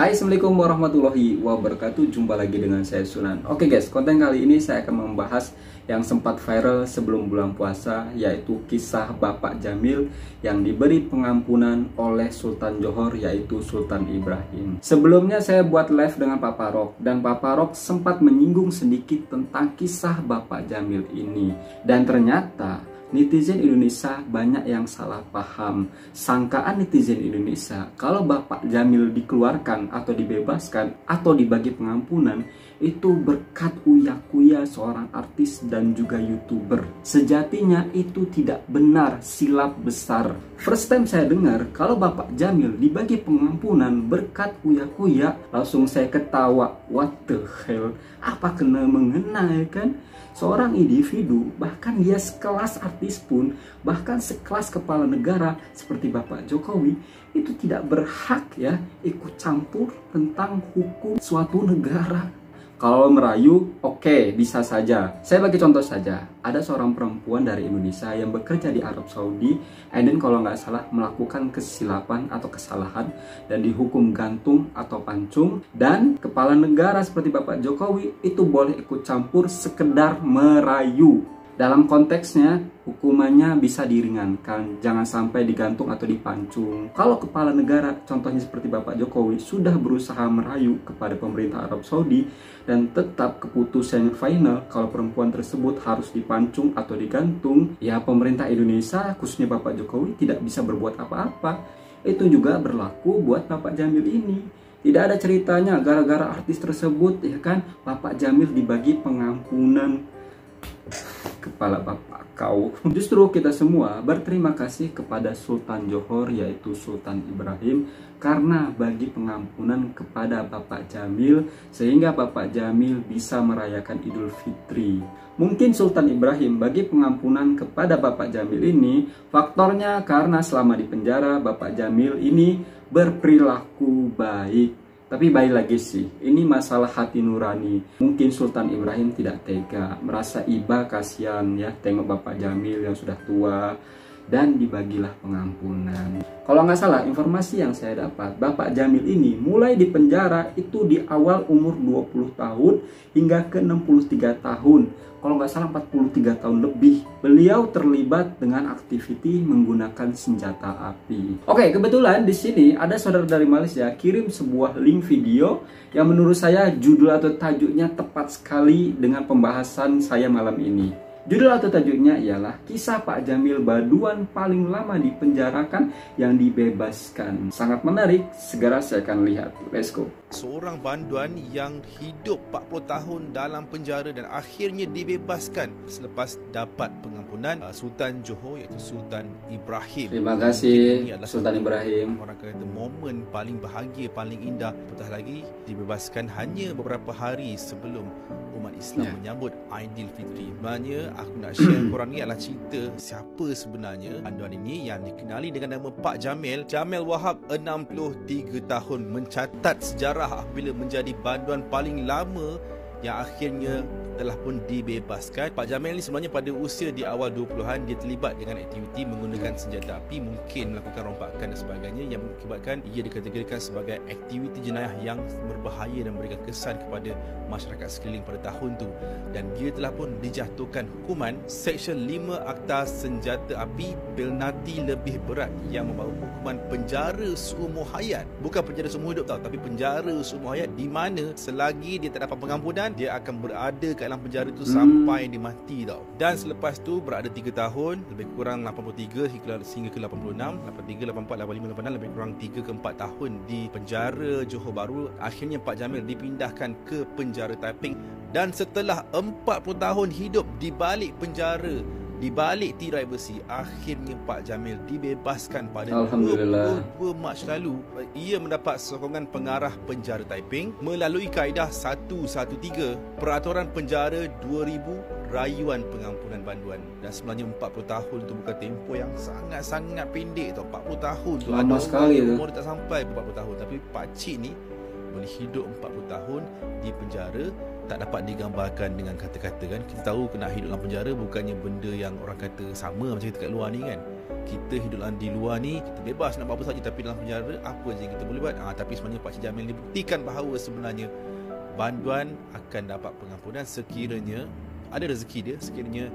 Hai, Assalamualaikum warahmatullahi wabarakatuh. Jumpa lagi dengan saya Sunan. Oke guys, konten kali ini saya akan membahas yang sempat viral sebelum bulan puasa, yaitu kisah Bapak Jamil yang diberi pengampunan oleh Sultan Johor, yaitu Sultan Ibrahim. Sebelumnya saya buat live dengan Pak Parok, dan Pak Parok sempat menyinggung sedikit tentang kisah Bapak Jamil ini. Dan ternyata netizen Indonesia banyak yang salah paham. Sangkaan netizen Indonesia kalau Bapak Jamil dikeluarkan atau dibebaskan atau dibagi pengampunan itu berkat uya-kuya seorang artis dan juga YouTuber. Sejatinya itu tidak benar, silap besar. First time saya dengar kalau Bapak Jamil dibagi pengampunan berkat uya-kuya, langsung saya ketawa. What the hell? Apa kena mengena, ya kan? Seorang individu, bahkan dia sekelas artis pun, bahkan sekelas kepala negara seperti Bapak Jokowi, itu tidak berhak ya ikut campur tentang hukum suatu negara. Kalau merayu, oke, bisa saja. Saya bagi contoh saja. Ada seorang perempuan dari Indonesia yang bekerja di Arab Saudi, and then kalau nggak salah melakukan kesilapan atau kesalahan dan dihukum gantung atau pancung. Dan kepala negara seperti Bapak Jokowi itu boleh ikut campur sekedar merayu. Dalam konteksnya, hukumannya bisa diringankan, jangan sampai digantung atau dipancung. Kalau kepala negara, contohnya seperti Bapak Jokowi, sudah berusaha merayu kepada pemerintah Arab Saudi dan tetap keputusannya final kalau perempuan tersebut harus dipancung atau digantung, ya pemerintah Indonesia, khususnya Bapak Jokowi, tidak bisa berbuat apa-apa. Itu juga berlaku buat Bapak Jamil ini. Tidak ada ceritanya gara-gara artis tersebut, ya kan, Bapak Jamil dibagi pengampunan. Kepala bapak kau. Justru kita semua berterima kasih kepada Sultan Johor, yaitu Sultan Ibrahim, karena bagi pengampunan kepada Bapak Jamil sehingga Bapak Jamil bisa merayakan Idul Fitri. Mungkin Sultan Ibrahim bagi pengampunan kepada Bapak Jamil ini faktornya karena selama di penjara Bapak Jamil ini berperilaku baik. Tapi baik lagi sih, ini masalah hati nurani. Mungkin Sultan Ibrahim tidak tega, merasa iba kasihan ya tengok Bapak Jamil yang sudah tua, dan dibagilah pengampunan. Kalau nggak salah, informasi yang saya dapat, Bapak Jamil ini mulai di penjara itu di awal umur 20 tahun hingga ke 63 tahun. Kalau nggak salah 43 tahun lebih, beliau terlibat dengan aktiviti menggunakan senjata api. Oke, kebetulan di sini ada saudara dari Malaysia kirim sebuah link video yang menurut saya judul atau tajuknya tepat sekali dengan pembahasan saya malam ini. Judul atau tajuknya ialah Kisah Pak Jamil Baduan Paling Lama Dipenjarakan yang Dibebaskan. Sangat menarik, segera saya akan lihat. Let's go. Seorang banduan yang hidup 40 tahun dalam penjara dan akhirnya dibebaskan selepas dapat pengampunan Sultan Johor, iaitu Sultan Ibrahim. Terima kasih Sultan Ibrahim. Orang kata momen paling bahagia, paling indah, apatah lagi dibebaskan hanya beberapa hari sebelum umat Islam menyambut Aidilfitri. Sebenarnya aku nak share korang ni adalah cerita siapa sebenarnya banduan ini yang dikenali dengan nama Pak Jamil. Jamil Wahab, 63 tahun, mencatat sejarah apabila menjadi banduan paling lama yang akhirnya telah pun dibebaskan. Pak Jamil ni sebenarnya pada usia di awal 20-an dia terlibat dengan aktiviti menggunakan senjata api, mungkin melakukan rompakan dan sebagainya yang mengakibatkan ia dikategorikan sebagai aktiviti jenayah yang berbahaya dan memberikan kesan kepada masyarakat sekeliling pada tahun tu, dan dia telah pun dijatuhkan hukuman Seksyen 5 Akta Senjata Api penalti lebih berat yang membawa hukuman penjara seumur hayat. Bukan penjara seumur hidup tau, tapi penjara seumur hayat, di mana selagi dia tak dapat pengampunan dia akan berada kat dalam penjara tu sampai dia mati tau. Dan selepas tu berada 3 tahun, lebih kurang 83 hingga ke 86, 83, 84, 85, 86, lebih kurang 3 ke 4 tahun di penjara Johor Bahru. Akhirnya Pak Jamil dipindahkan ke penjara Taiping, dan setelah 40 tahun hidup di balik penjara, di balik tirai besi, akhirnya Pak Jamil dibebaskan pada 22 Mac lalu. Ia mendapat sokongan pengarah penjara Taiping melalui kaedah 113 Peraturan Penjara 2000 Rayuan Pengampunan Banduan. Dan sebenarnya 40 tahun tu bukan tempoh yang sangat-sangat pendek tau. 40 tahun tu lama sekali tu. Umur tak sampai 40 tahun, tapi Pak Cik ni boleh hidup 40 tahun di penjara. Tak dapat digambarkan dengan kata-kata kan. Kita tahu kena hidup dalam penjara bukannya benda yang orang kata sama macam kita kat luar ni kan. kita hidup di luar ni, kita bebas nak buat apa saja, tapi dalam penjara apa je kita boleh buat. Tapi sebenarnya Pak Cik Jamil ni buktikan bahawa sebenarnya banduan akan dapat pengampunan sekiranya ada rezeki dia, sekiranya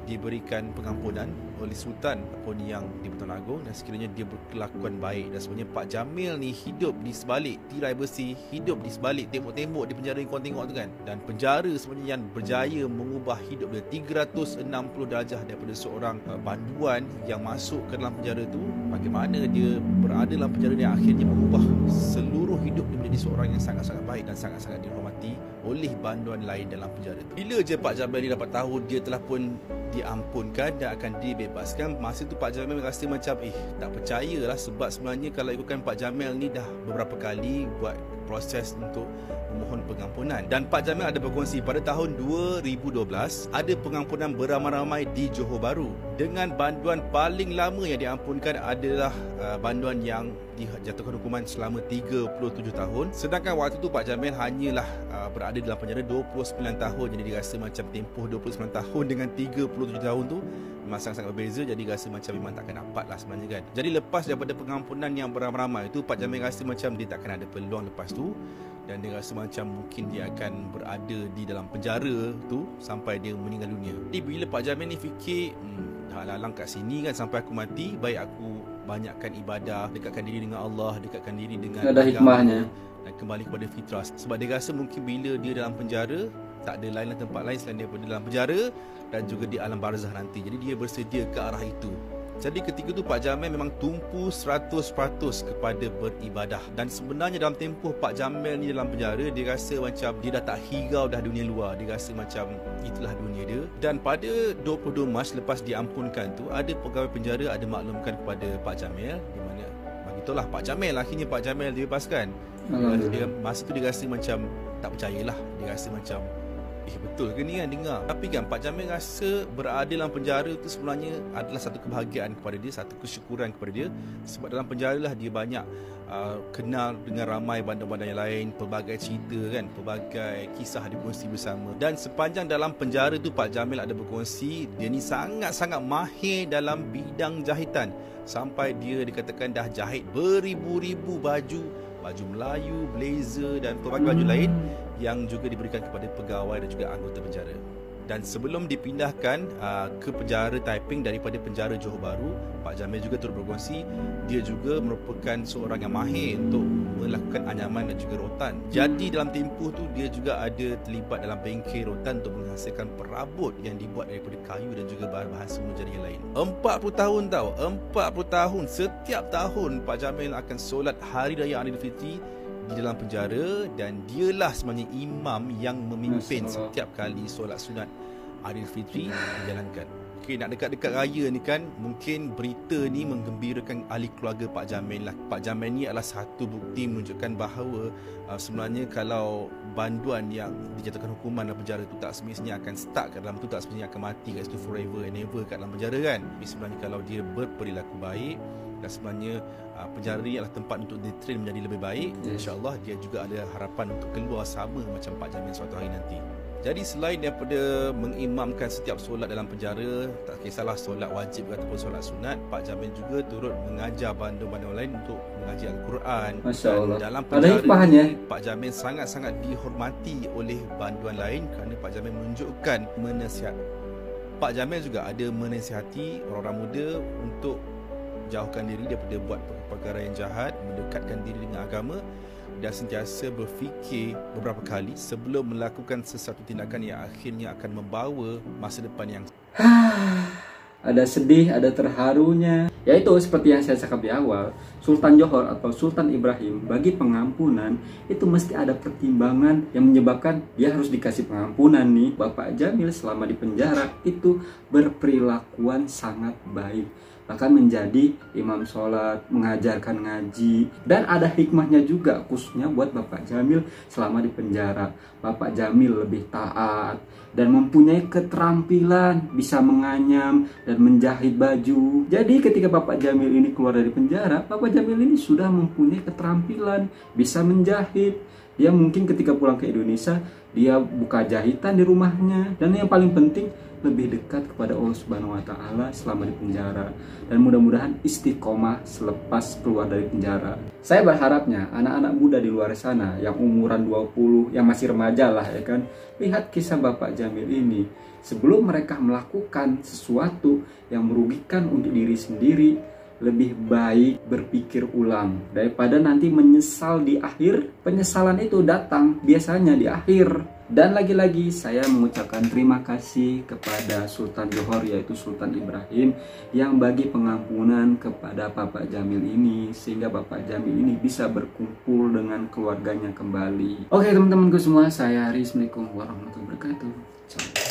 diberikan pengampunan oleh Sultan ataupun yang di Pertuan Agong, dan sekiranya dia berkelakuan baik. Dan sebenarnya Pak Jamil ni hidup di sebalik tirai besi, hidup di sebalik tembok-tembok di penjara yang korang tengok tu kan. Dan penjara sebenarnya yang berjaya mengubah hidup dia 360 darjah daripada seorang banduan yang masuk ke dalam penjara tu. Bagaimana dia berada dalam penjara ni, akhirnya mengubah seluruh hidup dia menjadi seorang yang sangat-sangat baik dan sangat-sangat dihormati oleh banduan lain dalam penjara tu. Bila je Pak Jamil ni dapat tahu dia telah pun diampunkan dan akan dibebaskan, masa tu Pak Jamil rasa macam tak percayalah, sebab sebenarnya kalau ikutkan Pak Jamil ni dah beberapa kali buat proses untuk memohon pengampunan. Dan Pak Jamil ada berkongsi pada tahun 2012 ada pengampunan beramai-ramai di Johor Bahru, dengan banduan paling lama yang diampunkan adalah banduan yang dijatuhkan hukuman selama 37 tahun. Sedangkan waktu tu Pak Jamil hanyalah berada dalam penjara 29 tahun. Jadi dia rasa macam tempoh 29 tahun dengan 37 tahun tu memang sangat-sangat berbeza. Jadi rasa macam memang takkan dapat lah sebenarnya kan. Jadi lepas daripada pengampunan yang beramai-ramai itu, Pak Jamil rasa macam dia takkan ada peluang lepas tu, dan dia rasa macam mungkin dia akan berada di dalam penjara tu sampai dia meninggal dunia. Jadi bila Pak Jamil ni fikir, dah lalang kat sini kan sampai aku mati, baik aku banyakkan ibadah, dekatkan diri dengan Allah, dekatkan diri dengan ada hikmahnya dan kembali kepada fitrah. Sebab dia rasa mungkin bila dia dalam penjara, tak ada lain tempat lain selain daripada dalam penjara dan juga di alam barzah nanti. Jadi dia bersedia ke arah itu. Jadi ketika tu Pak Jamil memang tumpu 100% kepada beribadah. Dan sebenarnya dalam tempoh Pak Jamil ni dalam penjara, dia rasa macam dia dah tak hirau dah dunia luar. Dia rasa macam itulah dunia dia. Dan pada 22 Mac lepas diampunkan tu, ada pegawai penjara ada maklumkan kepada Pak Jamil, di mana bagitulah Pak Jamil, akhirnya Pak Jamil dibebaskan. Masa tu dia rasa macam tak percayalah. Dia rasa macam betul ke ni kan dengar. Tapi kan Pak Jamil rasa berada dalam penjara tu sebenarnya adalah satu kebahagiaan kepada dia, satu kesyukuran kepada dia. Sebab dalam penjara lah dia banyak kenal dengan ramai bandar-bandar yang lain, pelbagai cerita kan, pelbagai kisah dikongsi bersama. Dan sepanjang dalam penjara tu Pak Jamil ada berkongsi dia ni sangat-sangat mahir dalam bidang jahitan, sampai dia dikatakan dah jahit beribu-ribu baju Melayu, blazer dan pelbagai baju lain yang juga diberikan kepada pegawai dan juga anggota penjara. Dan sebelum dipindahkan ke penjara Taiping daripada penjara Johor Bahru, Pak Jamil juga turut berkongsi dia juga merupakan seorang yang mahir untuk melakukan anyaman dan juga rotan. Jadi dalam tempoh tu dia juga ada terlibat dalam bengkel rotan untuk menghasilkan perabot yang dibuat daripada kayu dan juga bahan-bahan semua jenis yang lain. 40 tahun tau, 40 tahun. Setiap tahun Pak Jamil akan solat Hari Raya Aidilfitri di dalam penjara, dan dialah sebenarnya imam yang memimpin setiap kali solat sunat Aidilfitri dijalankan. Okey, nak dekat-dekat raya ni kan, mungkin berita ni menggembirakan ahli keluarga Pak Jamil lah. Pak Jamil ni adalah satu bukti menunjukkan bahawa sebenarnya kalau banduan yang dijatuhkan hukuman dalam penjara tu tak semestinya akan stuck kat dalam tu, tak semestinya akan mati kat situ forever and ever kat dalam penjara kan. Tapi sebenarnya kalau dia berperilaku baik, dan sebenarnya penjara ni adalah tempat untuk dia train menjadi lebih baik, InsyaAllah dia juga ada harapan untuk keluar sama macam Pak Jamil suatu hari nanti. Jadi selain daripada mengimamkan setiap solat dalam penjara, tak kisahlah solat wajib ataupun solat sunat, Pak Jamil juga turut mengajar bandar-bandar lain untuk mengaji Al-Quran. Masya Allah. Dalam penjara Pak Jamil sangat-sangat dihormati oleh banduan lain kerana Pak Jamil menunjukkan menasihat. Pak Jamil juga ada menasihati orang-orang muda untuk jauhkan diri daripada buat perkara yang jahat, mendekatkan diri dengan agama, dan sentiasa berfikir beberapa kali sebelum melakukan sesuatu tindakan yang akhirnya akan membawa masa depan yang ada sedih, ada terharunya. Yaitu seperti yang saya cakap di awal, Sultan Johor atau Sultan Ibrahim bagi pengampunan itu mesti ada pertimbangan yang menyebabkan dia harus dikasih pengampunan nih. Bapak Jamil selama di penjara itu berperilakuan sangat baik, bahkan menjadi imam sholat, mengajarkan ngaji, dan ada hikmahnya juga khususnya buat Bapak Jamil selama di penjara. Bapak Jamil lebih taat dan mempunyai keterampilan bisa menganyam dan menjahit baju. Jadi ketika Bapak Jamil ini keluar dari penjara, Bapak Jamil ini sudah mempunyai keterampilan bisa menjahit. Dia mungkin ketika pulang ke Indonesia dia buka jahitan di rumahnya, dan yang paling penting lebih dekat kepada Allah Subhanahu wa taala selama di penjara, dan mudah-mudahan istiqomah selepas keluar dari penjara. Saya berharapnya anak-anak muda di luar sana yang umuran 20, yang masih remaja lah ya kan, lihat kisah Bapak Jamil ini. Sebelum mereka melakukan sesuatu yang merugikan untuk diri sendiri, lebih baik berpikir ulang daripada nanti menyesal di akhir. Penyesalan itu datang biasanya di akhir. Dan lagi-lagi saya mengucapkan terima kasih kepada Sultan Johor, yaitu Sultan Ibrahim, yang bagi pengampunan kepada Bapak Jamil ini, sehingga Bapak Jamil ini bisa berkumpul dengan keluarganya kembali. Oke teman-temanku semua, saya Aris. Assalamualaikum warahmatullahi wabarakatuh. Ciao.